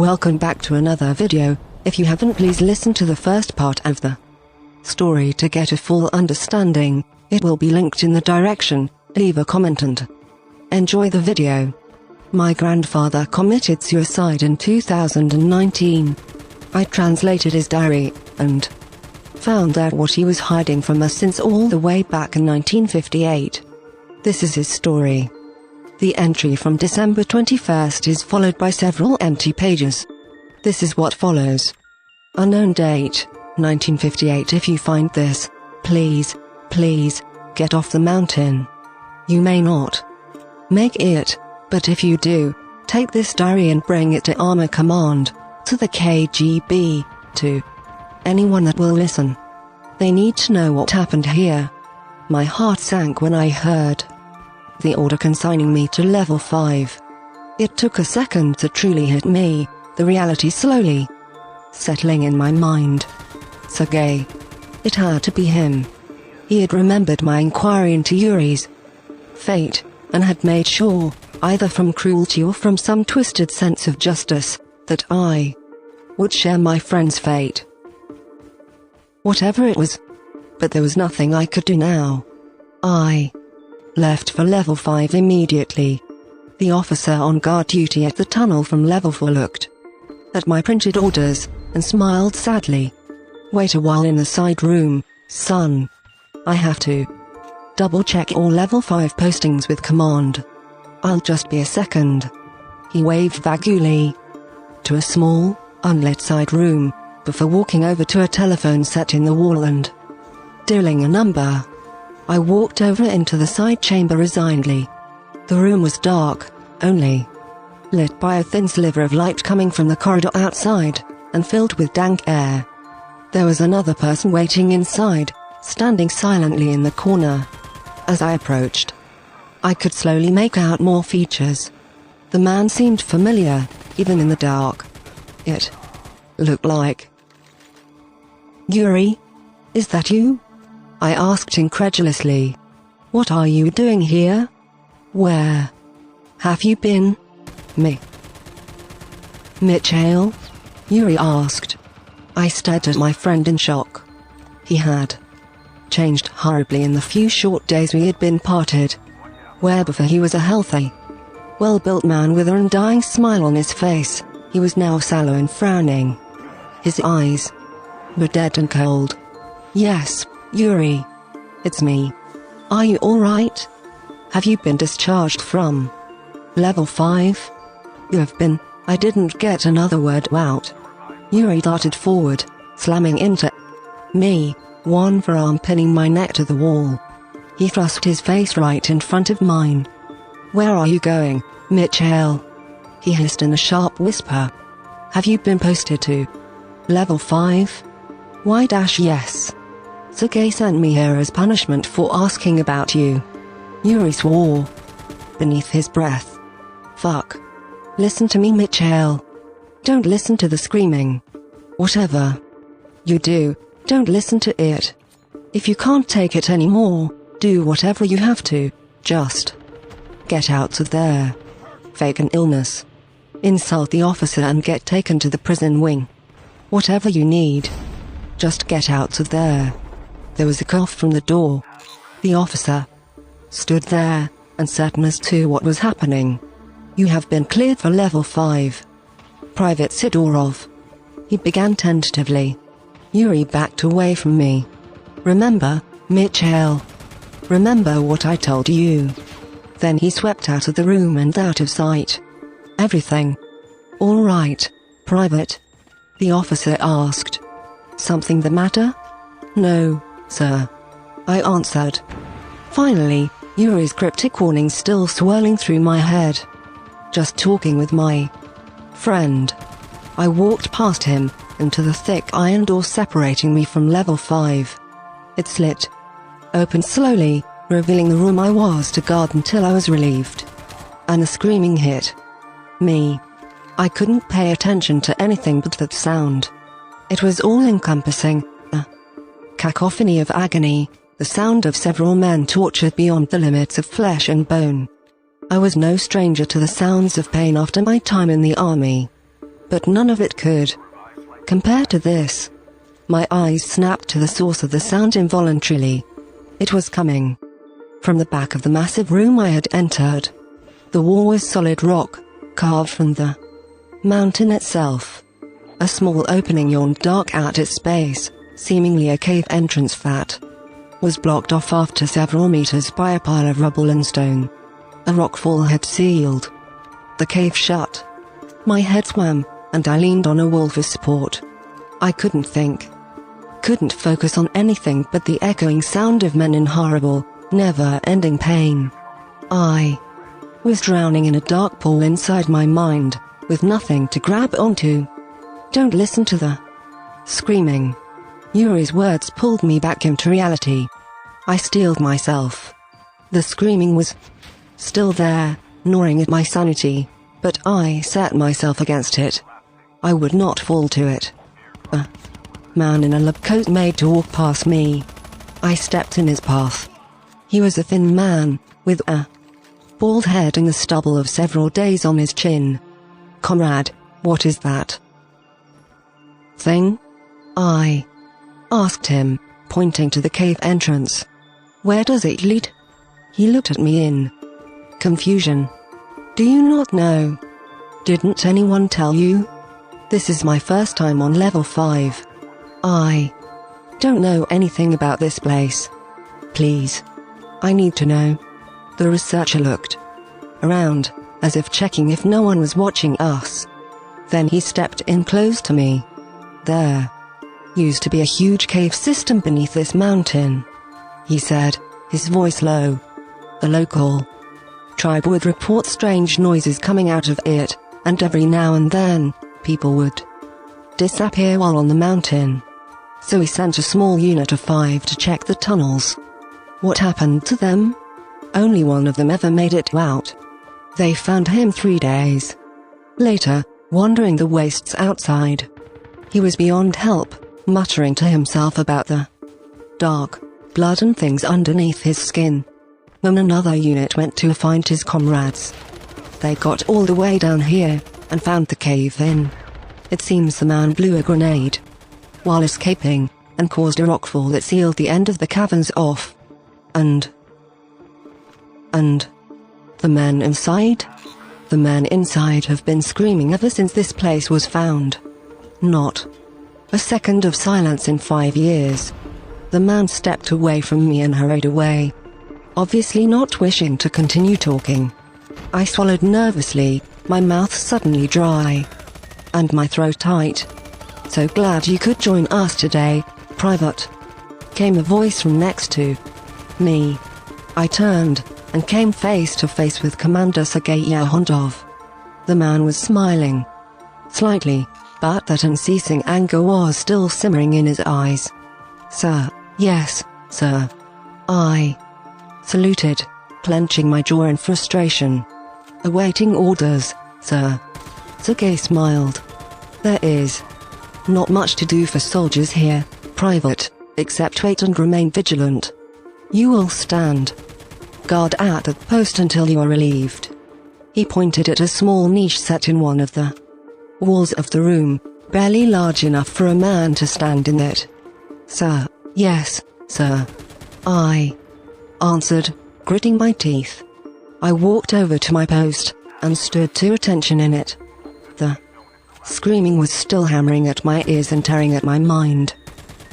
Welcome back to another video. If you haven't, please listen to the first part of the story to get a full understanding. It will be linked in the direction. Leave a comment and enjoy the video. My grandfather committed suicide in 2019. I translated his diary and found out what he was hiding from us since all the way back in 1958. This is his story. The entry from December 21st is followed by several empty pages. This is what follows. Unknown date, 1958. If you find this, please get off the mountain. You may not make it, but if you do, take this diary and bring it to Armor Command, to the KGB, to anyone that will listen. They need to know what happened here. My heart sank when I heard the order consigning me to level 5. It took a second to truly hit me, the reality slowly settling in my mind. Sergei. It had to be him. He had remembered my inquiry into Yuri's fate, and had made sure, either from cruelty or from some twisted sense of justice, that I would share my friend's fate. Whatever it was. But there was nothing I could do now. I left for level 5 immediately. The officer on guard duty at the tunnel from level 4 looked at my printed orders, and smiled sadly. Wait a while in the side room, son. I have to double-check all level 5 postings with command. I'll just be a second. He waved vaguely to a small, unlit side room, before walking over to a telephone set in the wall and dialing a number. I walked over into the side chamber resignedly. The room was dark, only lit by a thin sliver of light coming from the corridor outside, and filled with dank air. There was another person waiting inside, standing silently in the corner. As I approached, I could slowly make out more features. The man seemed familiar, even in the dark. It looked like Yuri. Is that you? I asked incredulously. What are you doing here? Where have you been? Mitchell? Yuri asked. I stared at my friend in shock. He had changed horribly in the few short days we had been parted. Where before he was a healthy, well-built man with an undying smile on his face, he was now sallow and frowning. His eyes were dead and cold. Yes, Yuri. It's me. Are you alright? Have you been discharged from level 5? You have been. I didn't get another word out. Yuri darted forward, slamming into me, one forearm pinning my neck to the wall. He thrust his face right in front of mine. Where are you going, Mitchell? He hissed in a sharp whisper. Have you been posted to level 5? Why yes. Sergei sent me here as punishment for asking about you. Yuri swore beneath his breath. Fuck. Listen to me, Mitchell. Don't listen to the screaming. Whatever you do, don't listen to it. If you can't take it anymore, do whatever you have to. Just get out of there. Fake an illness. Insult the officer and get taken to the prison wing. Whatever you need. Just get out of there. There was a cough from the door. The officer stood there, uncertain as to what was happening. You have been cleared for level 5. Private Sidorov. He began tentatively. Yuri backed away from me. Remember, Mitchell. Remember what I told you. Then he swept out of the room and out of sight. Everything all right, Private? The officer asked. Something the matter? No, sir. I answered. Finally, Yuri's cryptic warning still swirling through my head. Just talking with my friend. I walked past him, into the thick iron door separating me from level 5. It slit open slowly, revealing the room I was to guard until I was relieved. And the screaming hit me. I couldn't pay attention to anything but that sound. It was all-encompassing, a cacophony of agony, the sound of several men tortured beyond the limits of flesh and bone. I was no stranger to the sounds of pain after my time in the army. but none of it could. Compared to this, my eyes snapped to the source of the sound involuntarily. It was coming from the back of the massive room I had entered. The wall was solid rock, carved from the mountain itself. A small opening yawned dark at its base, seemingly a cave entrance that was blocked off after several meters by a pile of rubble and stone. A rockfall had sealed the cave shut. My head swam, and I leaned on a wall for support. I couldn't think. Couldn't focus on anything but the echoing sound of men in horrible, never-ending pain. I was drowning in a dark pool inside my mind, with nothing to grab onto. Don't listen to the screaming. Yuri's words pulled me back into reality. I steeled myself. The screaming was still there, gnawing at my sanity, but I set myself against it. I would not fall to it. A man in a lab coat made to walk past me. I stepped in his path. He was a thin man, with a bald head and the stubble of several days on his chin. "Comrade, what is that thing?" I asked him, pointing to the cave entrance. "Where does it lead?" He looked at me in confusion. "Do you not know? Didn't anyone tell you? This is my first time on level 5. I don't know anything about this place. Please, I need to know." The researcher looked around, as if checking if no one was watching us. Then he stepped in close to me. "There used to be a huge cave system beneath this mountain," he said, his voice low. "The local tribe would report strange noises coming out of it, and every now and then, people would disappear while on the mountain. So he sent a small unit of 5 to check the tunnels. What happened to them? Only one of them ever made it out. They found him 3 days later, wandering the wastes outside. He was beyond help, muttering to himself about the dark blood and things underneath his skin. When another unit went to find his comrades, they got all the way down here, and found the cave in. It seems the man blew a grenade while escaping, and caused a rockfall that sealed the end of the caverns off. And the men inside? The men inside have been screaming ever since this place was found. Not a second of silence in 5 years. The man stepped away from me and hurried away, obviously not wishing to continue talking. I swallowed nervously, my mouth suddenly dry, and my throat tight. "So glad you could join us today, Private," came a voice from next to me. I turned, and came face to face with Commander Sergei Dyaltov. The man was smiling slightly, but that unceasing anger was still simmering in his eyes. "Sir." "Yes, sir." I saluted, clenching my jaw in frustration. "Awaiting orders, sir." Sergei smiled. "There is not much to do for soldiers here, Private, except wait and remain vigilant. You will stand guard at the post until you are relieved." He pointed at a small niche set in one of the walls of the room, barely large enough for a man to stand in it. "Sir." "Yes, sir," I answered, gritting my teeth. I walked over to my post, and stood to attention in it. The screaming was still hammering at my ears and tearing at my mind.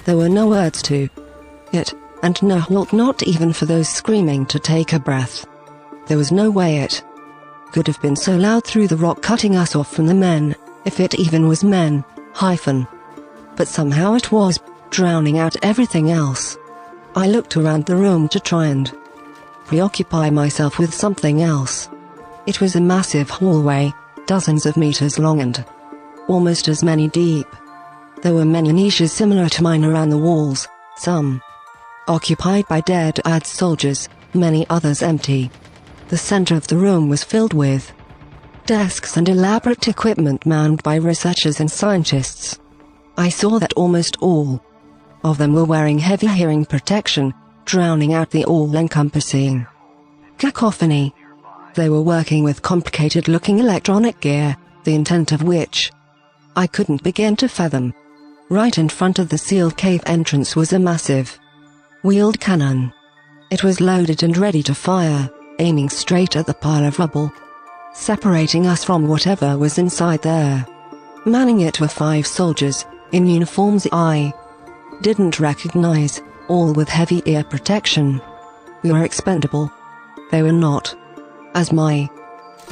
There were no words to it, and no halt, not even for those screaming to take a breath. There was no way it could have been so loud through the rock cutting us off from the men, if it even was men, but somehow it was, drowning out everything else. I looked around the room to try and preoccupy myself with something else. It was a massive hallway, dozens of meters long and almost as many deep. There were many niches similar to mine around the walls, some occupied by dead-eyed soldiers, many others empty. The center of the room was filled with desks and elaborate equipment manned by researchers and scientists. I saw that almost all of them were wearing heavy hearing protection, drowning out the all-encompassing cacophony. They were working with complicated-looking electronic gear, the intent of which I couldn't begin to fathom. Right in front of the sealed cave entrance was a massive wheeled cannon. It was loaded and ready to fire, aiming straight at the pile of rubble, separating us from whatever was inside there. Manning it were 5 soldiers, in uniforms I didn't recognize, all with heavy ear protection. We were expendable. They were not. As my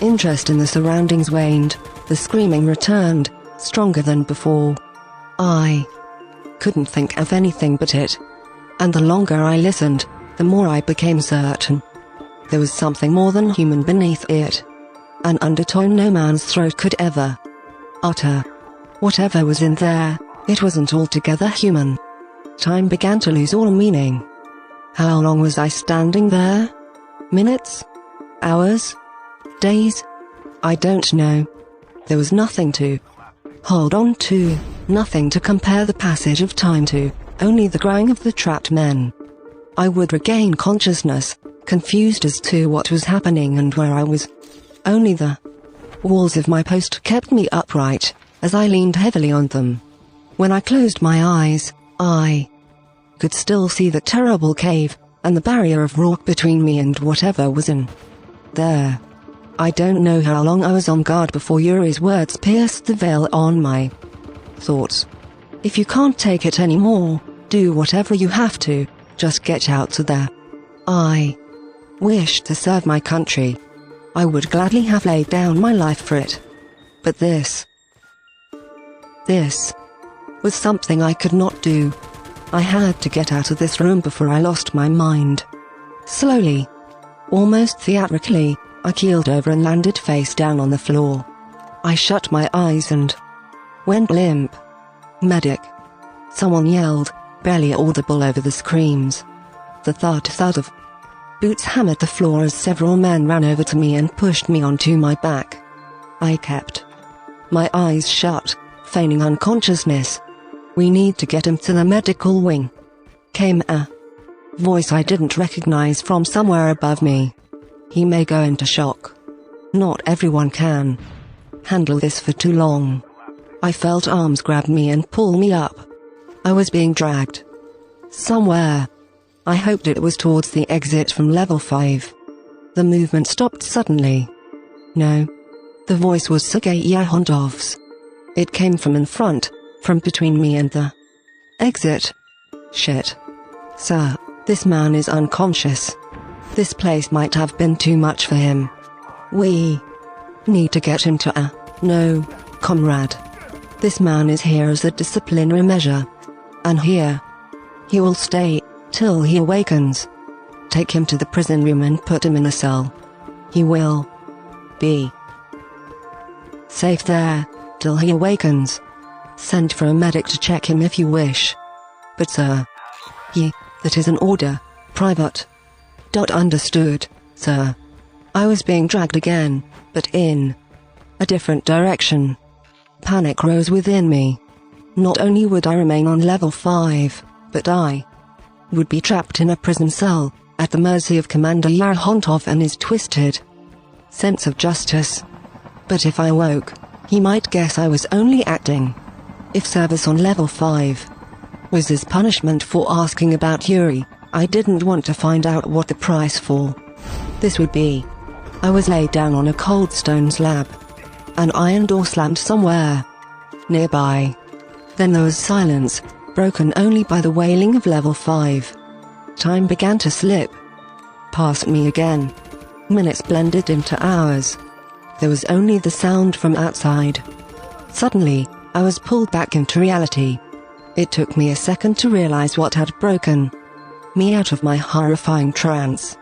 interest in the surroundings waned, the screaming returned, stronger than before. I couldn't think of anything but it. And the longer I listened, the more I became certain. There was something more than human beneath it. An undertone no man's throat could ever utter. Whatever was in there, it wasn't altogether human. Time began to lose all meaning. How long was I standing there? Minutes? Hours? Days? I don't know. There was nothing to hold on to, nothing to compare the passage of time to, only the crying of the trapped men. I would regain consciousness, confused as to what was happening and where I was. Only the walls of my post kept me upright, as I leaned heavily on them. When I closed my eyes, I could still see the terrible cave, and the barrier of rock between me and whatever was in there. I don't know how long I was on guard before Yuri's words pierced the veil on my thoughts. If you can't take it anymore, do whatever you have to, just get out of there. I wished to serve my country. I would gladly have laid down my life for it. But this was something I could not do. I had to get out of this room before I lost my mind. Slowly, almost theatrically, I keeled over and landed face down on the floor. I shut my eyes and went limp. Medic! Someone yelled, barely audible over the screams. The thud of boots hammered the floor as several men ran over to me and pushed me onto my back. I kept my eyes shut, feigning unconsciousness. "We need to get him to the medical wing," came a voice I didn't recognize from somewhere above me. "He may go into shock. Not everyone can handle this for too long." I felt arms grab me and pull me up. I was being dragged somewhere. I hoped it was towards the exit from level 5. The movement stopped suddenly. No. The voice was Sergei Dyaltov's. It came from in front, from between me and the exit. "Shit. Sir, this man is unconscious. This place might have been too much for him. We need to get him to a no, comrade. This man is here as a disciplinary measure. And here he will stay till he awakens. Take him to the prison room and put him in a cell. He will be safe there till he awakens. Send for a medic to check him if you wish. But sir, that is an order, private. Understood, sir." I was being dragged again, but in a different direction. Panic rose within me. Not only would I remain on level 5, but I would be trapped in a prison cell, at the mercy of Commander Dyaltov and his twisted sense of justice. But if I woke, he might guess I was only acting. If service on level 5 was his punishment for asking about Yuri, I didn't want to find out what the price for this would be. I was laid down on a cold stone slab. An iron door slammed somewhere nearby. Then there was silence, broken only by the wailing of level 5. Time began to slip past me again. Minutes blended into hours. There was only the sound from outside. Suddenly, I was pulled back into reality. It took me a second to realize what had broken me out of my horrifying trance.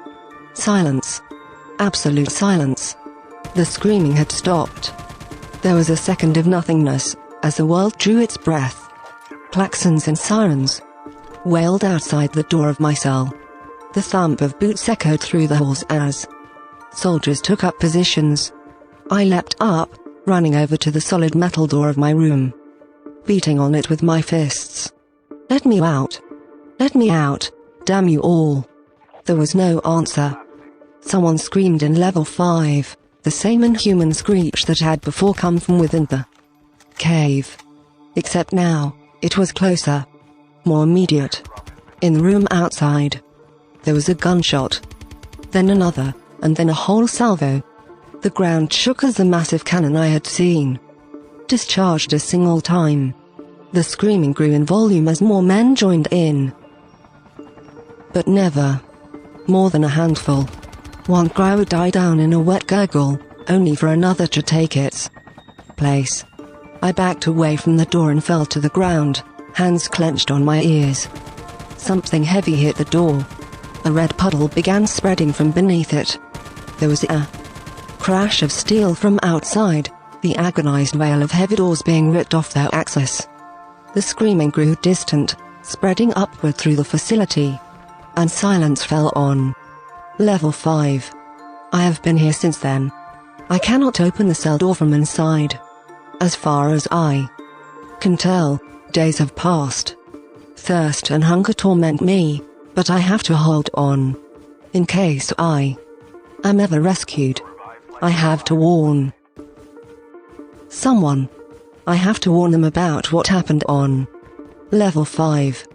Silence. Absolute silence. The screaming had stopped. There was a second of nothingness, as the world drew its breath. Klaxons and sirens wailed outside the door of my cell. The thump of boots echoed through the halls as soldiers took up positions. I leapt up, running over to the solid metal door of my room, beating on it with my fists. "Let me out! Let me out! Damn you all!" There was no answer. Someone screamed in level 5, the same inhuman screech that had before come from within the cave. Except now, it was closer. More immediate. In the room outside. There was a gunshot. Then another, and then a whole salvo. The ground shook as the massive cannon I had seen discharged a single time. The screaming grew in volume as more men joined in. But never more than a handful. One cry would die down in a wet gurgle, only for another to take its place. I backed away from the door and fell to the ground, hands clenched on my ears. Something heavy hit the door. A red puddle began spreading from beneath it. There was a crash of steel from outside, the agonized wail of heavy doors being ripped off their axis. The screaming grew distant, spreading upward through the facility. And silence fell on Level 5. I have been here since then. I cannot open the cell door from inside. As far as I can tell, days have passed. Thirst and hunger torment me, but I have to hold on. In case I am ever rescued, I have to warn someone. I have to warn them about what happened on Level 5.